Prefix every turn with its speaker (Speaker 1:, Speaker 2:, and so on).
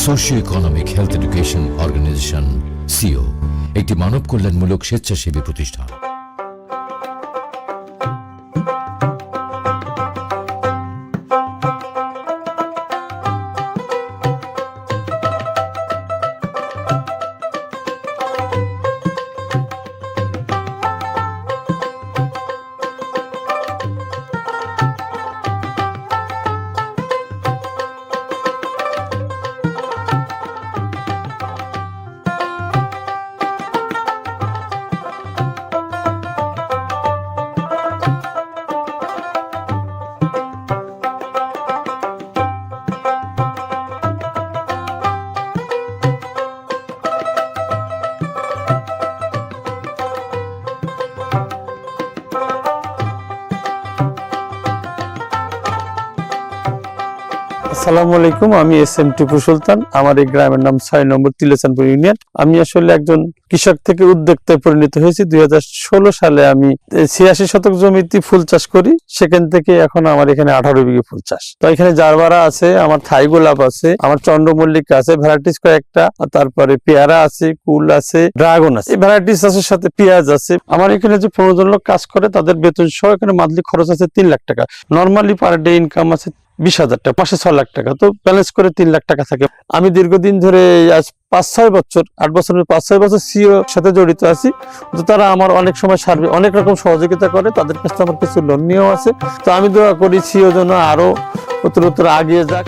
Speaker 1: Socio economic health education organisation সিও একটি মানব কল্যাণমূলক স্বেচ্ছাসেবী প্রতিষ্ঠান।
Speaker 2: আসসালামু আলাইকুম, আমি এস.এম. টিপু সুলতান। আমার এই গ্রামের নাম ৬ নম্বর তিলেচানপুর ইউনিয়ন। আমি আসলে একজন কৃষক থেকে উদ্যোক্তায় পরিণত হয়েছি। 2016 সালে আমি 86 শতক জমিতে ফুল চাষ করি। সেখান থেকে এখন আমার এখানে 18 বিঘে ফুল চাষ। তো এখানে জারবারা আছে, আমার থাই গোলাপ আছে, আমার চন্দ্রমল্লিকা আছে, ভ্যারাইটিস কয়েকটা, তারপরে পেয়ারা আছে, কুল আছে, ড্রাগন আছে। এই ভ্যারাইটিস চাষের সাথে পেঁয়াজ আছে। আমার এখানে যে 15 জন লোক কাজ করে তাদের বেতন সহ এখানে মান্থলি খরচ আছে 3 লাখ টাকা। নর্মালি পার ডে ইনকাম আছে 20,000 টাকা, মাসে 6 লাখ টাকা। তো ব্যালেন্স করে 3 লাখ টাকা থাকে। আমি দীর্ঘদিন ধরে আজ 5-6 বছর 8 বছর 5-6 বছর সিও সাথে জড়িত আছি। তো তারা আমার অনেক সময় সার্ভে অনেক রকম সহযোগিতা করে, তাদের কাছে আমার কিছু লোন নিয়েও আছে। তো আমি দোয়া করি সিও যেন আরো উত্তরোত্তর আগিয়ে যাক।